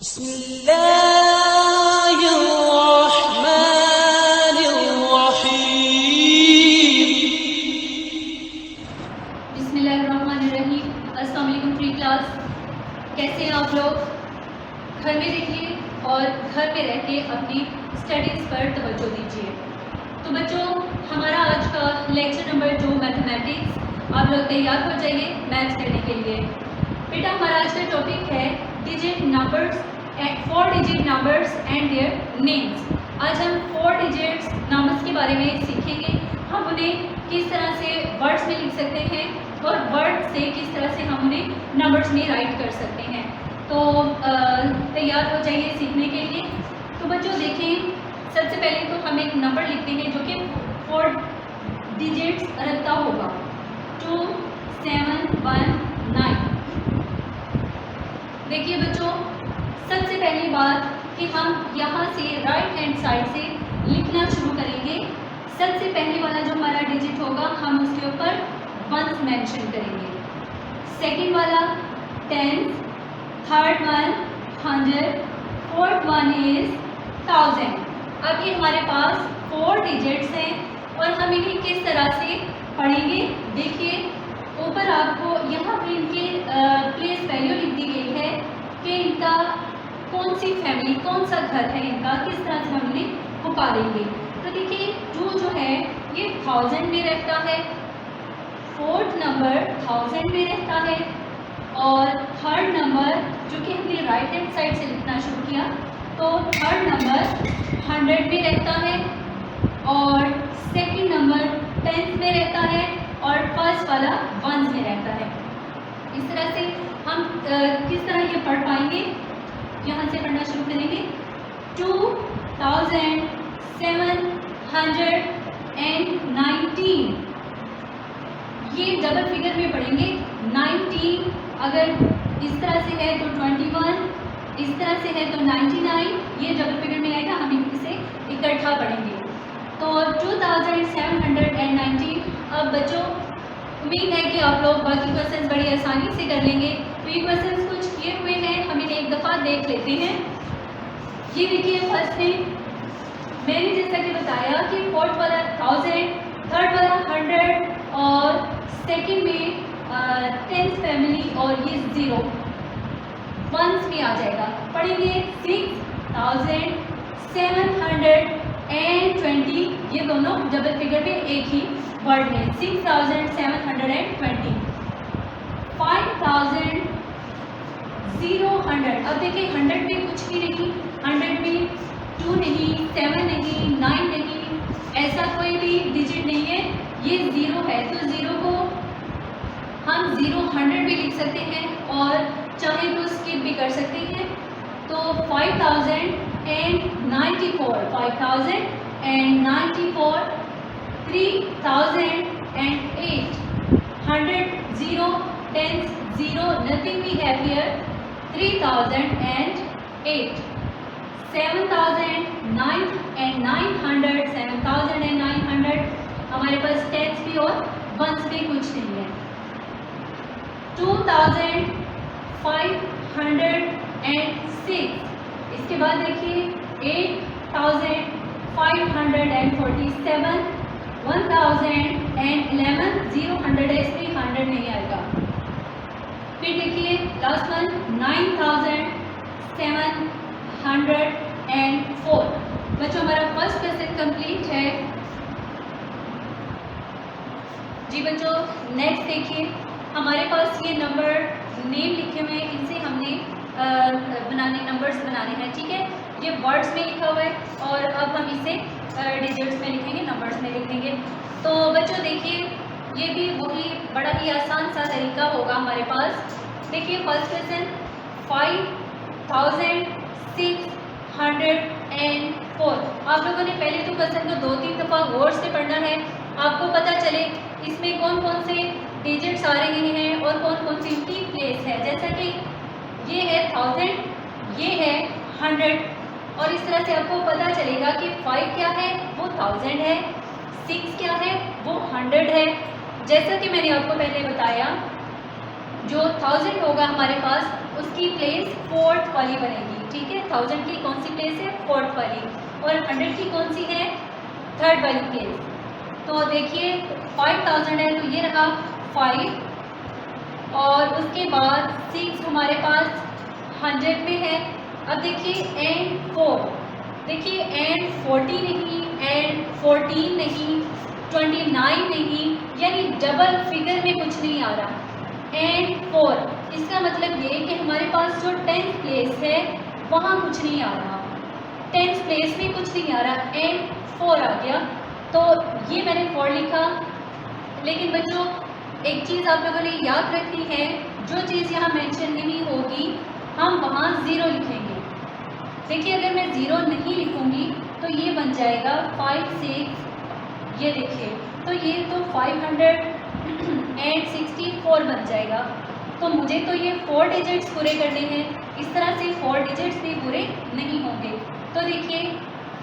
बिस्मिल्लाहिर्रहमानिर्रहीम। अस्सलाम वालेकुम प्री क्लास। कैसे हैं आप लोग? घर में रहिए और घर में रह के अपनी स्टडीज़ पर तवज्जो दीजिए। तो बच्चों, हमारा आज का लेक्चर नंबर 2 मैथमेटिक्स, आप लोग तैयार हो जाइए मैथ्स करने के लिए। बेटा, हमारा आज का टॉपिक है digit numbers and 4 digit numbers and their names. आज हम 4 डिजिट्स नंबर्स के बारे में सीखेंगे। हम उन्हें किस तरह से वर्ड्स में लिख सकते हैं और वर्ड से किस तरह से हम उन्हें नंबर्स में राइट कर सकते हैं। तो तैयार हो जाइए सीखने के लिए। तो बच्चों देखें, सबसे पहले तो हम एक नंबर लिखते हैं जो कि 4 डिजिट्स रखता होगा, 2 7 1 9। देखिए बच्चों, सबसे पहली बात कि हम यहाँ से राइट हैंड साइड से लिखना शुरू करेंगे। सबसे पहले वाला जो हमारा डिजिट होगा हम उसके ऊपर वंस मेंशन करेंगे। सेकंड वाला 10, third one 100, fourth one is 1000। अब ये हमारे पास 4 डिजिट्स हैं और हम इन्हें किस तरह से पढ़ेंगे। देखिए ऊपर आपको यहाँ पर इनके प्लेस वैल्यू लिख दी गई है कि इनका कौन सी फैमिली, कौन सा घर है इनका, किस तरह से हम इन्हें पुकारेंगे। तो देखिए 2 जो है ये 1000 में रहता है, फोर्थ नंबर 1000 में रहता है और थर्ड नंबर जो कि हमने राइट हैंड साइड से लिखना शुरू किया, तो थर्ड नंबर 100 में रहता है और सेकंड नंबर 10 में रहता है और फर्स्ट वाला 1 में रहता है। इस तरह से हम किस तरह ये पढ़ पाएंगे, यहाँ से पढ़ना शुरू करेंगे। 2719 ये डबल फिगर में पढ़ेंगे। 19 अगर इस तरह से है तो 21, इस तरह से है तो 99, ये डबल फिगर में आएगा। हम इसे इकट्ठा पढ़ेंगे। तो 2719। अब बच्चों उम्मीद है कि आप लोग बाकी क्वेश्चंस बड़ी आसानी से कर लेंगे। तो ये क्वेश्चंस कुछ किए हुए हैं, हम इन्हें एक दफ़ा देख लेते हैं। ये देखिए, फर्स्ट में मैंने जैसा कि बताया कि फोर्थ वाला 1000, थर्ड वाला 100 और सेकंड में 10th फैमिली और ये 0 वंस में आ जाएगा। पढ़ेंगे 6720, ये दोनों डबल फिगर में एक ही वर्ड में 6720। 5000 अब देखिए 100 में कुछ भी नहीं, 100 में 2 नहीं, 7 नहीं, 9 नहीं, ऐसा कोई भी डिजिट नहीं है, ये 0 है। तो 0 को हम 100 भी लिख सकते हैं और चाहे तो स्किप भी कर सकते हैं। तो 5094, 3008, 100 0, 10 0, nothing we have here, 3008, 7900, हमारे पास 10s भी और 1s भी कुछ नहीं है। 2506, इसके बाद देखिए 8547, 1011, 0 है, इसमें 100 नहीं आएगा। फिर देखिए लास्ट वन 9704। बच्चों हमारा फर्स्ट क्वेश्चन कंप्लीट है। जी बच्चों, नेक्स्ट देखिए, हमारे पास ये नंबर नेम लिखे हुए हैं, इनसे हमने नंबर्स बनाने हैं। ठीक है, ये वर्ड्स में लिखा हुआ है और अब हम इसे डिजिट्स में लिखेंगे, नंबर्स में लिखेंगे। तो बच्चों देखिए, ये भी वही बड़ा ही आसान सा तरीका होगा हमारे पास। देखिए फर्स्ट क्वेश्चन 5604। आप लोगों ने पहले तो क्वेश्चन को 2-3 दफ़ा गौर से पढ़ना है, आपको पता चले इसमें कौन कौन से डिजिट्स आ रहे हैं और कौन कौन सी उनकी प्लेस है। जैसा कि ये है 1000, ये है 100 और इस तरह से आपको पता चलेगा कि 5 क्या है, वो 1000 है, 6 क्या है, वो 100 है। जैसा कि मैंने आपको पहले बताया, जो 1000 होगा हमारे पास उसकी प्लेस फोर्थ वाली बनेगी, ठीक है। 1000 की कौन सी प्लेस है? फोर्थ वाली। और 100 की कौन सी है? थर्ड वाली प्लेस। तो देखिए 5000 है तो ये रहा 5 और उसके बाद 6 हमारे पास 100 में है। अब देखिए एंड 4, देखिए एंड 40 नहीं, एंड 14 नहीं, 29 नहीं, यानी डबल फिगर में कुछ नहीं आ रहा। एंड 4, इसका मतलब ये कि हमारे पास जो 10th प्लेस है वहाँ कुछ नहीं आ रहा, 10th प्लेस में कुछ नहीं आ रहा, एंड 4 आ गया। तो ये मैंने 4 लिखा। लेकिन बच्चों एक चीज़ आप लोगों ने याद रखनी है, जो चीज़ यहाँ मेंशन नहीं होगी हम वहाँ 0 लिखेंगे। देखिए अगर मैं 0 नहीं लिखूँगी तो ये बन जाएगा 5 6, ये देखिए तो ये तो 564 बन जाएगा। तो मुझे तो ये 4 डिजिट्स पूरे करने हैं, इस तरह से 4 डिजिट्स भी पूरे नहीं होंगे। तो देखिए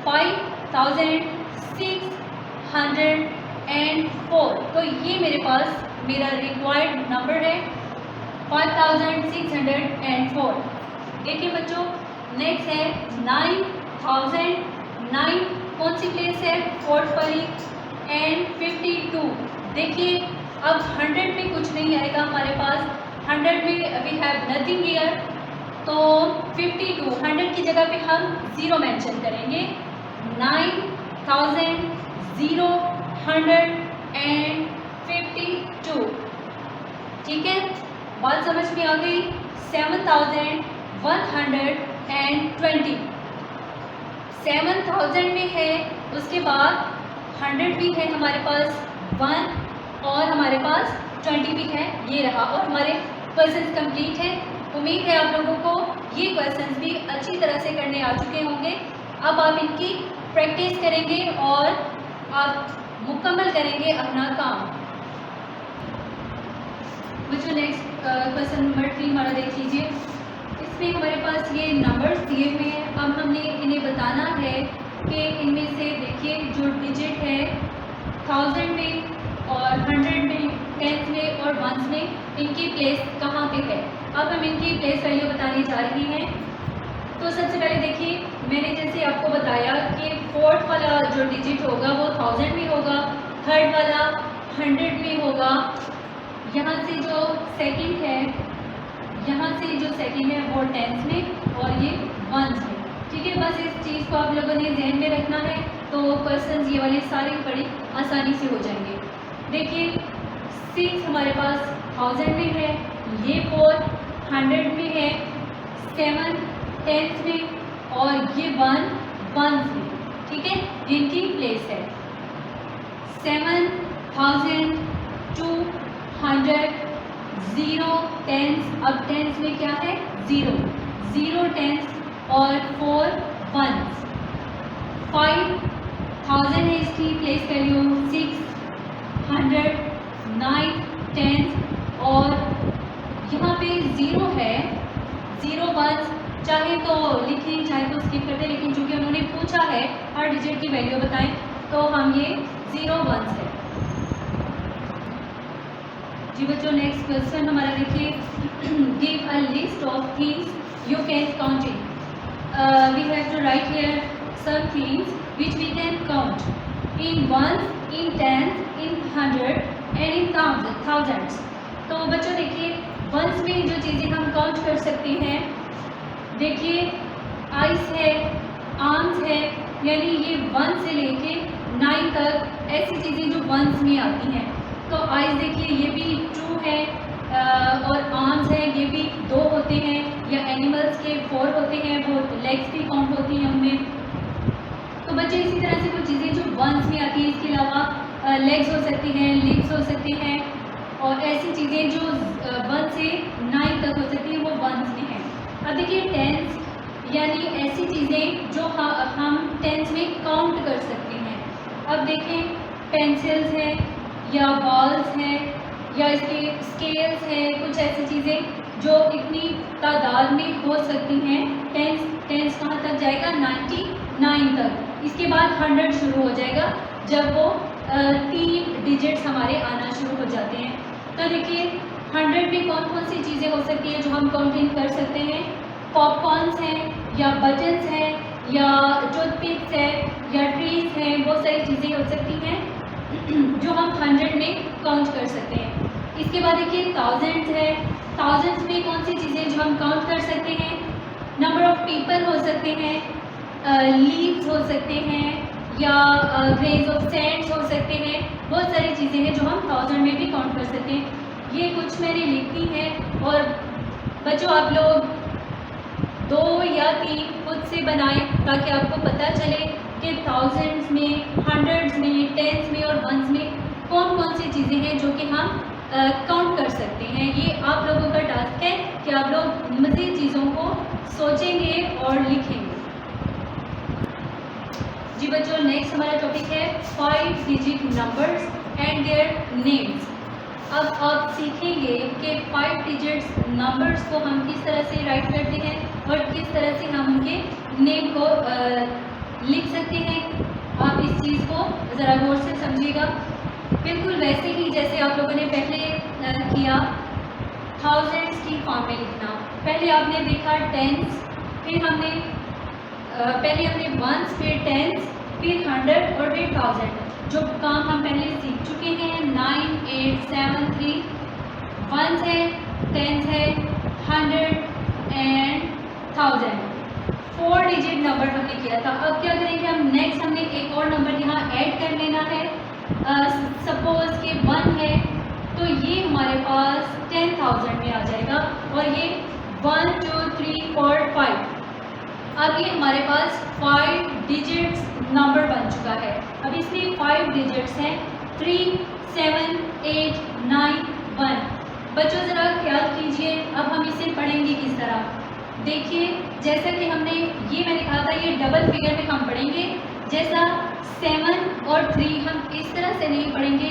5604, तो ये मेरे पास मेरा रिक्वायर्ड नंबर है 5604। देखिए बच्चों नेक्स्ट है 9009, कौन सी प्लेस है? फोर्थ वाली। एंड 52, देखिए अब 100 में कुछ नहीं आएगा हमारे पास, 100 में वी हैव नथिंग हियर। तो 52, 100 की जगह पे हम 0 मेंशन करेंगे। 9152, ठीक है, बात समझ में आ गई। 7120, 7000 में है, उसके बाद 100 भी है हमारे पास, 1 और हमारे पास 20 भी है, ये रहा। और हमारे क्वेश्चंस कंप्लीट है। उम्मीद है आप लोगों को ये क्वेश्चंस भी अच्छी तरह से करने आ चुके होंगे। अब आप इनकी प्रैक्टिस करेंगे और आप मुकम्मल करेंगे अपना काम। बच्चों नेक्स्ट क्वेश्चन नंबर 3 हमारा देख लीजिए। इसमें हमारे पास ये नंबर्स दिए हुए हैं। अब हमने इन्हें बताना है कि इनमें से देखिए जो डिजिट है 1000 में और 100 में, 10th में और 1s में, इनकी प्लेस कहाँ पे है। अब हम इनकी प्लेस वैल्यू बताने जा रहे हैं। तो सबसे पहले देखिए मैंने जैसे आपको बताया कि फोर्थ वाला जो डिजिट होगा वो 1000 में होगा, थर्ड वाला 100 में होगा, यहाँ से जो सेकंड है, यहाँ से जो सेकंड है वो 10th में और ये 1s में, ठीक है। बस इस चीज़ को आप लोगों ने ध्यान में रखना है, तो क्वेश्चंस ये वाले सारे बड़ी आसानी से हो जाएंगे। देखिए 6 हमारे पास 1000 में है, ये 4 100 में है, 7 10th में और ये 1 1s में, ठीक है, जिनकी प्लेस है 7200, 0 10s। अब 10s में क्या है? 0 10s और 4 1s। 5000 है इसकी प्लेस वैल्यू, 600 9 10s और यहाँ पे 0 है, 0 1s। चाहे तो लिखें चाहे तो स्किप कर दें, लेकिन चूंकि उन्होंने पूछा है हर डिजिट की वैल्यू बताएं तो हम ये 0 1s है। जी बच्चों नेक्स्ट क्वेश्चन हमारा देखिए, give a list of things you can counting. We have to write here some things which we can count in 1s, in 10s, in 100 and in thousands। तो बच्चों देखिए 1s में जो चीज़ें हम काउंट कर सकते हैं, देखिए आइस है, आर्म्स है, यानी ये 1 से लेके 9 तक ऐसी चीज़ें जो 1s में आती हैं। तो आइस देखिए ये भी 2 है और आर्म्स है ये भी 2 होते हैं, या एनिमल्स के 4 होते हैं, वो लेग्स भी काउंट होती हैं उनमें। तो बच्चे इसी तरह से कुछ चीज़ें जो 1s में आती हैं, इसके अलावा लेग्स हो सकती हैं, लिम्स हो सकते हैं, और ऐसी चीज़ें जो 1 से 9 तक हो सकती हैं वो 1s में हैं। अब देखिए 10s यानी ऐसी चीज़ें जो हम 10s में काउंट कर सकते हैं। अब देखें पेंसिल्स हैं या बॉल्स हैं या इसके स्केल्स हैं, कुछ ऐसी चीज़ें जो इतनी तादाद में हो सकती हैं। 10s कहाँ तक जाएगा? 99 तक। इसके बाद 100 शुरू हो जाएगा जब वो 3 डिजिट्स हमारे आना शुरू हो जाते हैं। तो देखिए 100 में कौन कौन सी चीज़ें हो सकती हैं जो हम काउंटिंग कर सकते हैं? पॉपकॉर्न्स हैं या बटन्स हैं या टूथपिक्स है या ट्रीज हैं, बहुत सारी चीज़ें हो सकती हैं जो हम 100 में काउंट कर सकते हैं। इसके बाद देखिए थाउजेंड्स है, थाउजेंड्स में कौन सी चीज़ें जो हम काउंट कर सकते हैं? नंबर ऑफ पीपल हो सकते हैं, लीव्स हो सकते हैं या ग्रेन्स ऑफ सैंड्स हो सकते हैं, बहुत सारी चीज़ें हैं जो हम 1000 में भी काउंट कर सकते हैं। ये कुछ मैंने लिखी है और बच्चों आप लोग 2 या 3 खुद से बनाएं ताकि आपको पता चले कि थाउजेंड्स में, हंड्रेड्स में, टेंस में और वंस में कौन कौन सी चीज़ें हैं जो कि हम काउंट कर सकते हैं। ये आप लोगों का टास्क है कि आप लोग मज़ीद चीज़ों को सोचेंगे और लिखेंगे। जी बच्चों, नेक्स्ट हमारा टॉपिक है 5 digit numbers and their names. अब आप सीखेंगे कि 5 डिजिट्स नंबर्स को हम किस तरह से राइट करते हैं और किस तरह से हम उनके नेम को लिख सकते हैं। आप इस चीज़ को ज़रा गौर से समझिएगा। बिल्कुल वैसे ही जैसे आप लोगों ने पहले किया थाउजेंड्स की फॉर्म में लिखना। पहले आपने देखा टेंस, फिर हमने पहले हमने वंस, फिर टेंस, फिर 100 और फिर 1000। जो काम हम पहले सीख चुके हैं 9, 8, 7, 3 वंस है, टेंस है, 100 एंड 1000। 4 डिजिट नंबर हमने किया था। अब क्या करेंगे हम? नेक्स्ट हमने एक और नंबर यहाँ ऐड कर लेना है। सपोज कि 1 है तो ये हमारे पास 10,000 में आ जाएगा और ये 1, 2, 3, 4, 5। अब ये हमारे पास 5 डिजिट्स नंबर बन चुका है। अब इसमें 5 डिजिट्स हैं 3, 7, 8, 9, 1। बच्चों ज़रा ख्याल कीजिए, अब हम इसे पढ़ेंगे किस तरह। देखिए जैसा कि हमने ये मैंने कहा था ये डबल फिगर में हम पढ़ेंगे। जैसा 7 और 3 हम इस तरह से नहीं पढ़ेंगे।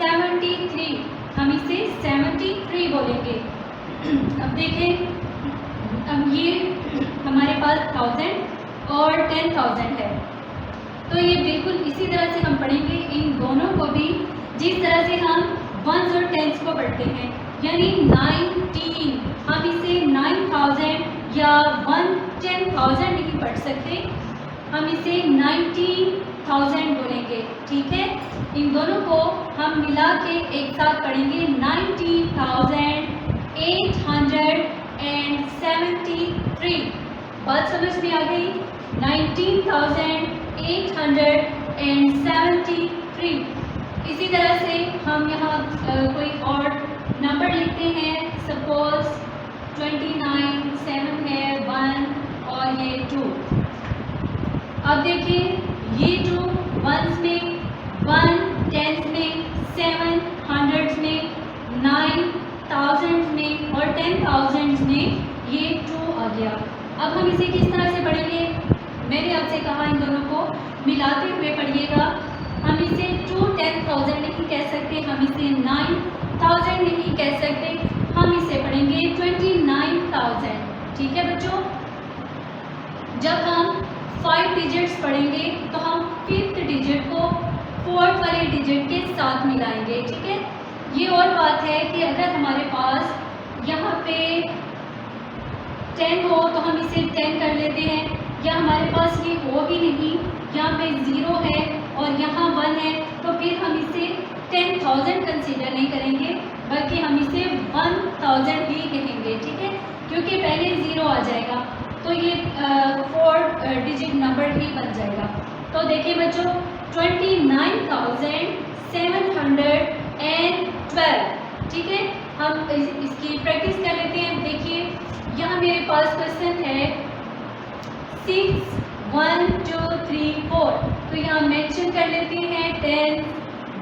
73 हम इसे 73 बोलेंगे। अब देखें, अब ये हमारे पास 1000 और 10,000 है तो ये बिल्कुल इसी तरह से हम पढ़ेंगे इन दोनों को भी जिस तरह से हम वंस और टेंस को पढ़ते हैं। यानी 19 हम इसे 9000 या 10,000 नहीं पढ़ सकते, हम इसे 19,000 बोलेंगे। ठीक है, इन दोनों को हम मिला के एक साथ पढ़ेंगे 19,873। बात समझ में आ गई? 19,873। इसी तरह से हम यहाँ कोई और नंबर लिखते हैं। सपोज 29, 7 है, 1 और ये 2। अब देखिए ये 2 वंस में, 1 टेंस में, 7 हंड्रेड्स में, 9 थाउजेंड्स में और 10,000 में ये 2 आ गया। अब हम इसे किस तरह से पढ़ेंगे? मैंने आपसे कहा इन दोनों को मिलाते हुए पढ़िएगा। हम इसे 2 10,000 नहीं कह सकते, हम इसे 9,000 नहीं कह सकते, हम इसे पढ़ेंगे 29,000। ठीक है बच्चों, जब हम 5 डिजिट्स पढ़ेंगे तो हम 5th डिजिट को 4th वाले डिजिट के साथ मिलाएंगे। ठीक है, ये और बात है कि अगर हमारे पास यहाँ पे 10 हो तो हम इसे 10 कर लेते हैं, या हमारे पास ये हो ही नहीं, यहाँ पे 0 है और यहाँ 1 है तो फिर हम इसे 10,000 कंसीडर नहीं करेंगे बल्कि हम इसे 1000 ही कहेंगे। ठीक है, क्योंकि पहले 0 आ जाएगा तो ये 4 डिजिट नंबर ही बन जाएगा। तो देखिए बच्चों 29,712। ठीक है, हम इसकी प्रैक्टिस कर लेते हैं। देखिए यहाँ मेरे पास क्वेश्चन है 6, 1, 2, 3, 4। तो यहाँ मेंशन कर लेते हैं 10,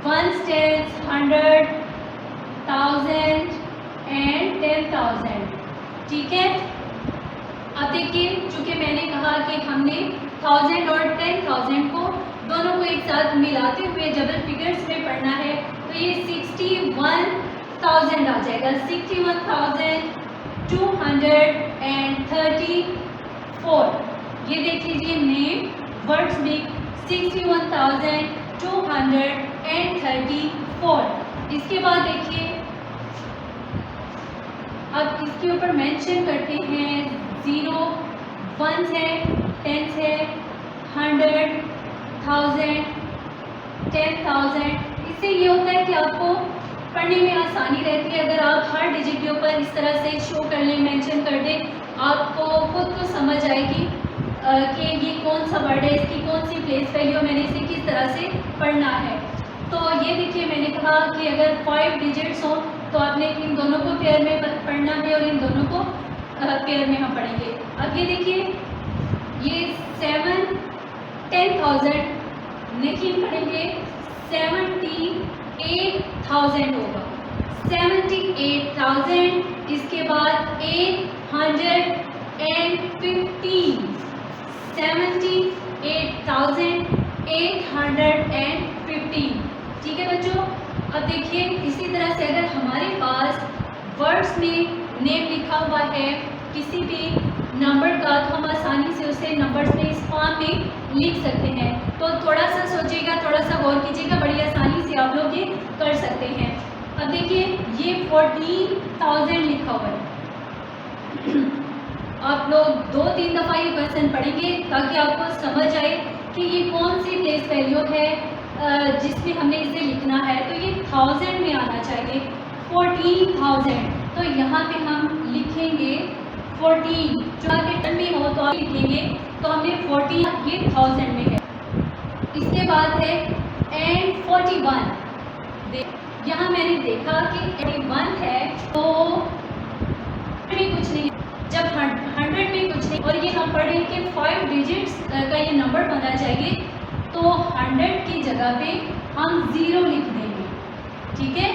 वंस, टेंस, 100, 1000 एंड 10,000। ठीक है, अब देखिए चूँकि मैंने कहा कि हमने 1000 और 10,000 को दोनों को एक साथ मिलाते हुए डबल फिगर्स में पढ़ना है तो ये 61,000 आ जाएगा। 61,234। ये देख लीजिए नेम वर्ड्स में 61,234। इसके बाद देखिए अब इसके ऊपर मेंशन करते हैं 0 1 है, 10 है, 100, 1000, 10,000। इससे ये होता है कि आपको पढ़ने में आसानी रहती है। अगर आप हर डिजिट के ऊपर इस तरह से शो कर लें, मेंशन कर दें, आपको खुद को समझ आएगी कि ये कौन सा वर्ड है, इसकी कौन सी प्लेस वैल्यू, मैंने इसे किस तरह से पढ़ना है। तो ये देखिए, मैंने कहा कि अगर 5 डिजिट्स हों तो आपने इन दोनों को पेयर में पढ़ना है और इन दोनों को पेयर में हम पढ़ेंगे। अब ये देखिए, ये 7 10,000 नहीं पढ़ेंगे, 78,000 होगा। 78,000, इसके बाद 815, 78,815। ठीक है बच्चों। अब देखिए, इसी तरह से अगर हमारे पास वर्ड्स में नेम लिखा हुआ है किसी भी नंबर का, तो हम आसानी से उसे नंबर्स में इस फॉर्म में लिख सकते हैं। तो थोड़ा सा सोचिएगा, थोड़ा सा गौर कीजिएगा, बड़ी आसानी से आप लोग ये कर सकते हैं। अब देखिए, ये 14,000 लिखा हुआ है। आप लोग 2-3 दफ़ा ये क्वेश्चन पढ़ेंगे ताकि आपको समझ आए कि ये कौन सी प्लेस वैल्यू है जिसमें हमने इसे लिखना है। तो ये 1000 में आना चाहिए, 14,000। तो यहाँ पे हम लिखेंगे 14, जो आगे टर्म में हो तो आप लिखेंगे, तो हमने 14, ये 1000 में है। इसके बाद है and 41। यहाँ मैंने देखा कि 41 है तो में कुछ नहीं, जब 100 में कुछ नहीं, और ये हम पढ़े कि 5 डिजिट्स का ये नंबर होना चाहिए, तो 100 की जगह पे हम 0 लिख देंगे। ठीक है,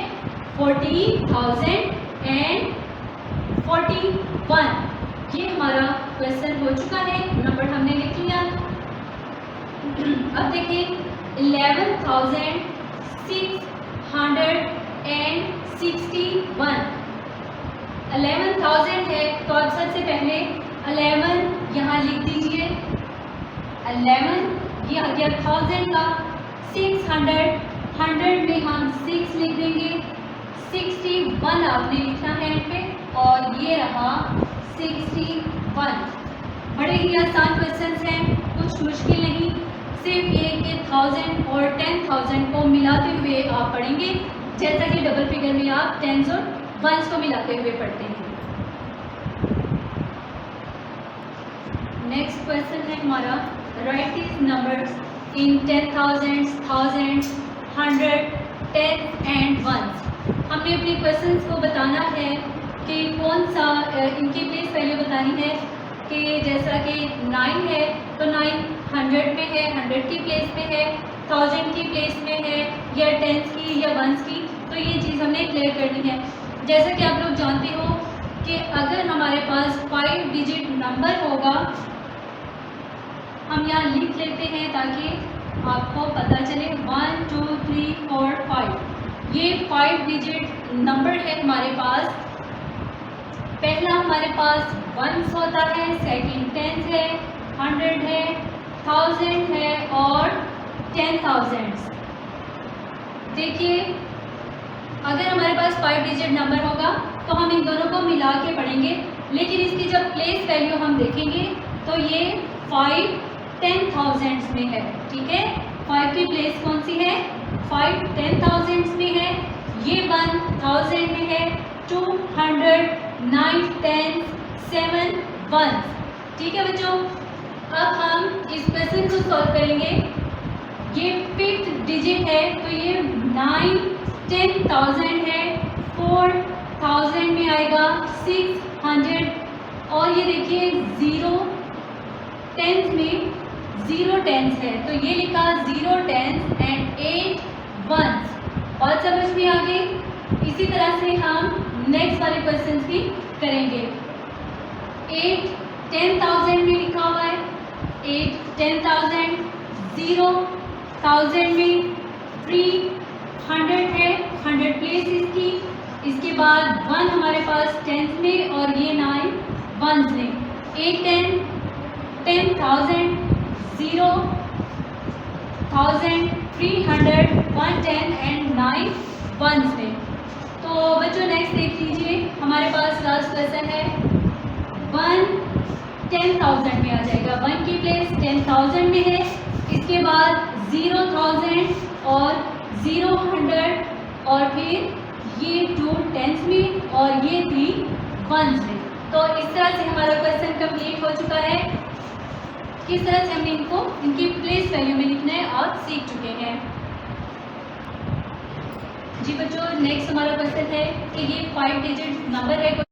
40,041, ये हमारा क्वेश्चन हो चुका है, नंबर हमने लिख लिया। अब देखिए, 11,661, 11,000 है, तो आप सबसे पहले 11 यहाँ लिख दीजिए। 11 ये आ गया 1000 का। 600, 100 में हम 6 लिख देंगे। 61 आपने लिखना है एंड पे, और ये रहा 61। बड़े ही आसान क्वेश्चंस हैं, कुछ मुश्किल नहीं। सिर्फ ये कि 1000 और 10,000 को मिलाते हुए आप पढ़ेंगे, जैसा कि डबल फिगर में आप 10s और 1s को मिलाते हुए पढ़ते हैं। नेक्स्ट क्वेश्चन है हमारा, right this numbers in 10,000, 1000, 100, 10 and 1s। हमने अपने क्वेश्चंस को बताना है कि कौन सा इनकी प्लेस वैल्यू बतानी है, कि जैसा कि 9 है तो 9 100 में है, 100 की प्लेस में है, 1000 की प्लेस में है, या 10s की या 1s की। तो ये चीज़ हमने क्लियर करनी है। जैसा कि आप लोग जानते हो कि अगर हमारे पास 5 डिजिट नंबर होगा, हम यहाँ लिख लेते हैं ताकि आपको पता चले। 1 2 3 4 5, ये 5 डिजिट नंबर है हमारे पास। पहला हमारे पास 1s होता है, सेकंड 10s है, 100 है, 1000 है और 10,000। देखिए, अगर हमारे पास 5 डिजिट नंबर होगा तो हम इन दोनों को मिला के पढ़ेंगे, लेकिन इसकी जब प्लेस वैल्यू हम देखेंगे तो ये 5 10,000 में है। ठीक है, 5 की प्लेस कौन सी है, 5 10,000 में है, ये 1,000 में है, 200, 9 10 7 1। ठीक है बच्चों, अब हम इस क्वेश्चन को सॉल्व करेंगे। ये 5th डिजिट है, तो ये 9 10,000 है, 4,000 में आएगा 600, और ये देखिए 0 10s में 0 10s है, तो ये लिखा 0 10s एंड 8 1s। और समझ में आ गई। इसी तरह से हम नेक्स्ट वाले क्वेश्चन भी करेंगे। 8 10,000 में लिखा हुआ है, 8 10,000, 0,000 में 300 है, 100 प्लेस इसकी। इसके बाद 1 हमारे पास 10s में और ये 9 1s में। 8 10 10,000, 0,000, 300, 110 एंड 9 1s में। तो बच्चों नेक्स्ट देख लीजिए, हमारे पास लास्ट क्वेश्चन है 1 10,000 में आ जाएगा। 1 की प्लेस 10,000 में है, इसके बाद 0,000 और 0,100 और फिर ये 2 टेंस में और ये 3 वंस में। तो इस तरह से हमारा क्वेश्चन कंप्लीट हो चुका है। किस तरह से हमने इनकी प्लेस वैल्यू में लिखना है आप सीख चुके हैं। जी बच्चों नेक्स्ट हमारा क्वेश्चन है कि ये 5 डिजिट नंबर है।